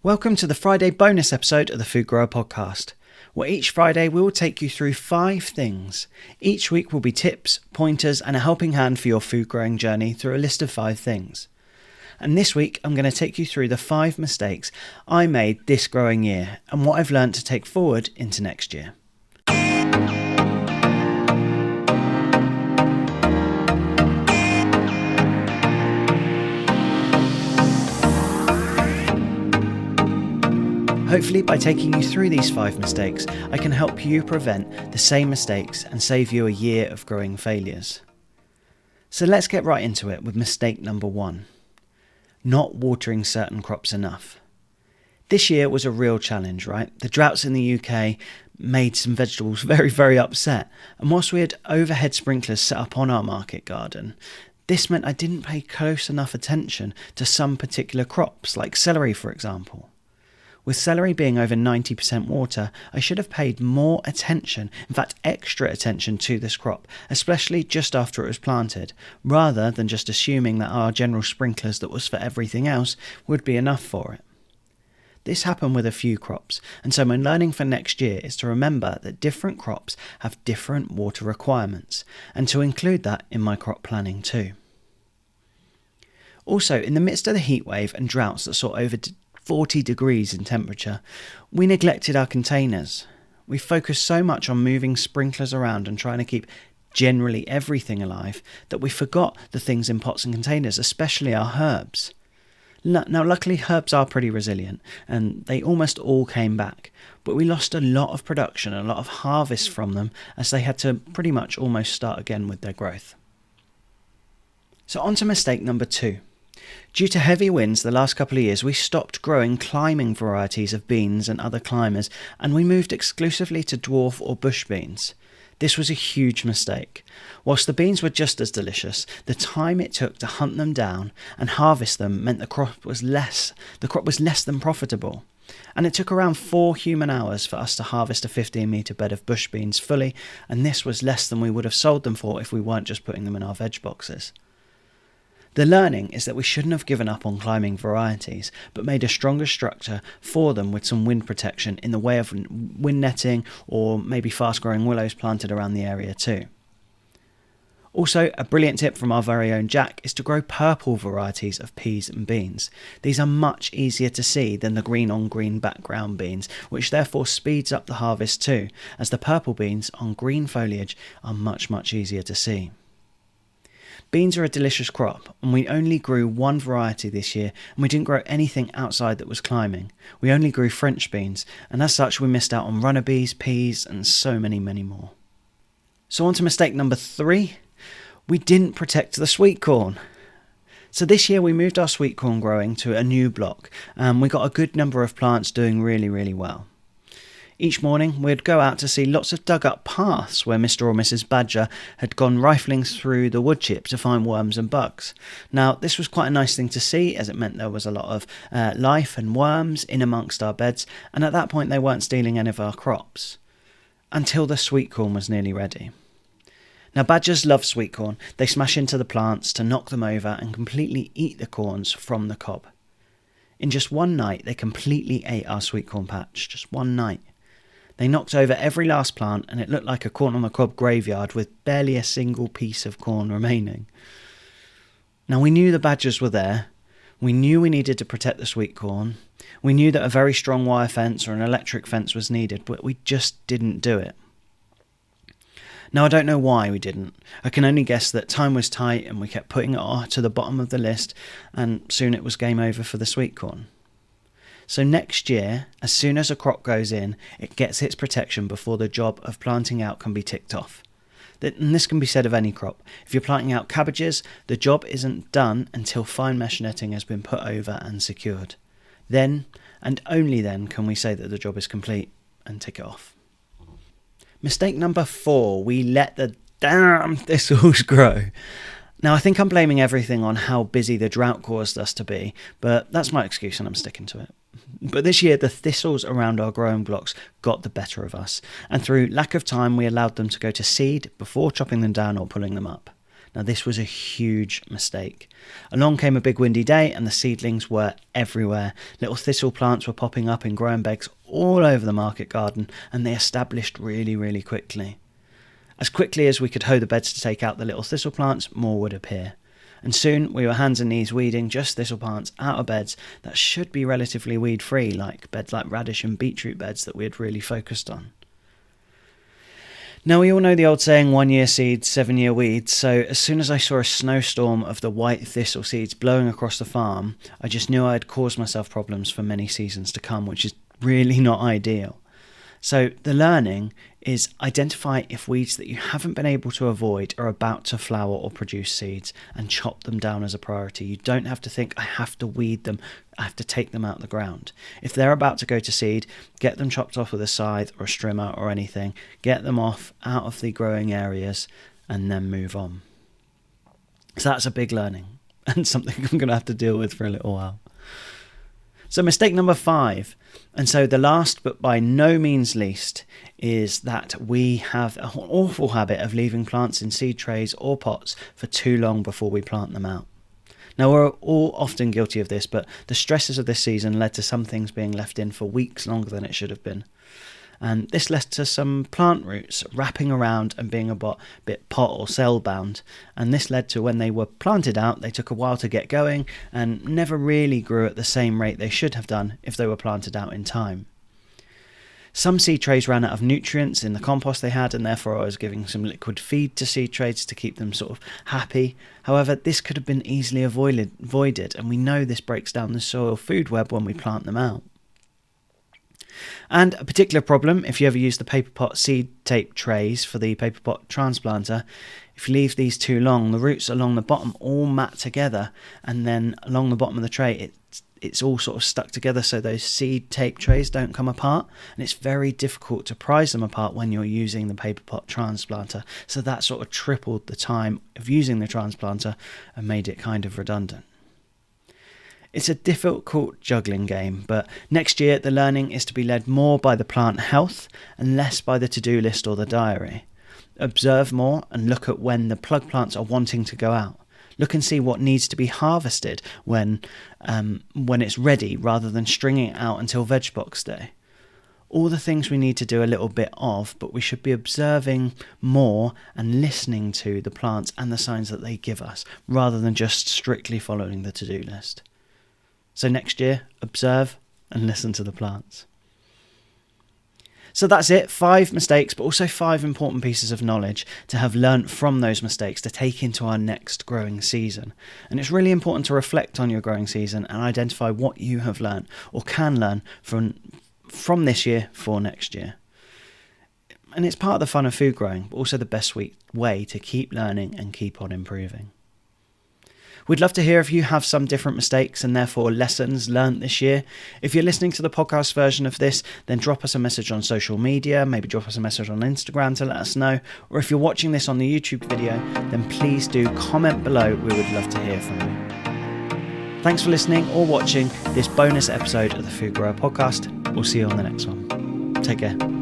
Welcome to the Friday bonus episode of the Food Grower Podcast, where each Friday we will take you through 5 things. Each week will be tips, pointers, and a helping hand for your food growing journey through a list of 5 things. And this week I'm going to take you through the 5 mistakes I made this growing year and what I've learned to take forward into next year. Hopefully, by taking you through these 5 mistakes, I can help you prevent the same mistakes and save you a year of growing failures. So let's get right into it with mistake number 1. Not watering certain crops enough. This year was a real challenge, right? The droughts in the UK made some vegetables very upset, and whilst we had overhead sprinklers set up on our market garden, this meant I didn't pay close enough attention to some particular crops, like celery for example. With celery being over 90% water, I should have paid more attention, in fact extra attention to this crop, especially just after it was planted, rather than just assuming that our general sprinklers that was for everything else would be enough for it. This happened with a few crops, and so my learning for next year is to remember that different crops have different water requirements, and to include that in my crop planning too. Also, in the midst of the heat wave and droughts that saw over 40 degrees in temperature, we neglected our containers. We focused so much on moving sprinklers around and trying to keep generally everything alive that we forgot the things in pots and containers, especially our herbs. Now luckily herbs are pretty resilient and they almost all came back, but we lost a lot of production and a lot of harvest from them as they had to pretty much almost start again with their growth. So on to mistake number 2. Due to heavy winds the last couple of years, we stopped growing climbing varieties of beans and other climbers, and we moved exclusively to dwarf or bush beans. This was a huge mistake. Whilst the beans were just as delicious, the time it took to hunt them down and harvest them meant the crop was less than profitable. And it took around 4 human hours for us to harvest a 15-metre bed of bush beans fully, and this was less than we would have sold them for if we weren't just putting them in our veg boxes. The learning is that we shouldn't have given up on climbing varieties, but made a stronger structure for them with some wind protection in the way of wind netting or maybe fast-growing willows planted around the area too. Also, a brilliant tip from our very own Jack is to grow purple varieties of peas and beans. These are much easier to see than the green on green background beans, which therefore speeds up the harvest too, as the purple beans on green foliage are much easier to see. Beans are a delicious crop, and we only grew 1 variety this year, and we didn't grow anything outside that was climbing. We only grew French beans, and as such we missed out on runner bees, peas, and so many more. So on to mistake number 3. We didn't protect the sweet corn. So this year we moved our sweet corn growing to a new block, and we got a good number of plants doing really well. Each morning we'd go out to see lots of dug up paths where Mr. or Mrs. Badger had gone rifling through the wood chip to find worms and bugs. Now this was quite a nice thing to see, as it meant there was a lot of life and worms in amongst our beds, and at that point they weren't stealing any of our crops. Until the sweet corn was nearly ready. Now badgers love sweet corn. They smash into the plants to knock them over and completely eat the corns from the cob. In just one night they completely ate our sweet corn patch, just one night. They knocked over every last plant and it looked like a corn on the cob graveyard with barely a single piece of corn remaining. Now we knew the badgers were there, we knew we needed to protect the sweet corn, we knew that a very strong wire fence or an electric fence was needed, but we just didn't do it. Now I don't know why we didn't. I can only guess that time was tight and we kept putting it to the bottom of the list, and soon it was game over for the sweet corn. So next year, as soon as a crop goes in, it gets its protection before the job of planting out can be ticked off. And this can be said of any crop. If you're planting out cabbages, the job isn't done until fine mesh netting has been put over and secured. Then, and only then, can we say that the job is complete and tick it off. Mistake number 4, we let the damn thistles grow. Now I think I'm blaming everything on how busy the drought caused us to be, but that's my excuse and I'm sticking to it. But this year the thistles around our growing blocks got the better of us, and through lack of time we allowed them to go to seed before chopping them down or pulling them up. Now this was a huge mistake. Along came a big windy day and the seedlings were everywhere. Little thistle plants were popping up in growing beds all over the market garden, and they established really quickly. As quickly as we could hoe the beds to take out the little thistle plants, more would appear. And soon we were hands and knees weeding just thistle plants out of beds that should be relatively weed free, like beds like radish and beetroot beds that we had really focused on. Now we all know the old saying, 1 year seeds, 7 year weeds, so as soon as I saw a snowstorm of the white thistle seeds blowing across the farm, I just knew I had caused myself problems for many seasons to come, which is really not ideal. So the learning is identify if weeds that you haven't been able to avoid are about to flower or produce seeds and chop them down as a priority. You don't have to think, I have to weed them, I have to take them out of the ground. If they're about to go to seed, get them chopped off with a scythe or a strimmer or anything, get them off out of the growing areas and then move on. So that's a big learning and something I'm going to have to deal with for a little while. So mistake number 5, and so the last but by no means least, is that we have an awful habit of leaving plants in seed trays or pots for too long before we plant them out. Now we're all often guilty of this, but the stresses of this season led to some things being left in for weeks longer than it should have been. And this led to some plant roots wrapping around and being a bit pot or cell bound. And this led to when they were planted out, they took a while to get going and never really grew at the same rate they should have done if they were planted out in time. Some seed trays ran out of nutrients in the compost they had, and therefore I was giving some liquid feed to seed trays to keep them sort of happy. However, this could have been easily avoided, and we know this breaks down the soil food web when we plant them out. And a particular problem, if you ever use the paper pot seed tape trays for the paper pot transplanter, if you leave these too long, the roots along the bottom all mat together, and then along the bottom of the tray it's all sort of stuck together so those seed tape trays don't come apart, and it's very difficult to prise them apart when you're using the paper pot transplanter. So that sort of tripled the time of using the transplanter and made it kind of redundant. It's a difficult juggling game, but next year the learning is to be led more by the plant health and less by the to-do list or the diary. Observe more and look at when the plug plants are wanting to go out. Look and see what needs to be harvested when it's ready, rather than stringing it out until veg box day. All the things we need to do a little bit of, but we should be observing more and listening to the plants and the signs that they give us, rather than just strictly following the to-do list. So next year, observe and listen to the plants. So that's it, 5 mistakes, but also 5 important pieces of knowledge to have learnt from those mistakes to take into our next growing season. And it's really important to reflect on your growing season and identify what you have learnt or can learn from this year for next year. And it's part of the fun of food growing, but also the best way to keep learning and keep on improving. We'd love to hear if you have some different mistakes and therefore lessons learnt this year. If you're listening to the podcast version of this, then drop us a message on social media, maybe drop us a message on Instagram to let us know. Or if you're watching this on the YouTube video, then please do comment below. We would love to hear from you. Thanks for listening or watching this bonus episode of the Food Grower Podcast. We'll see you on the next one. Take care.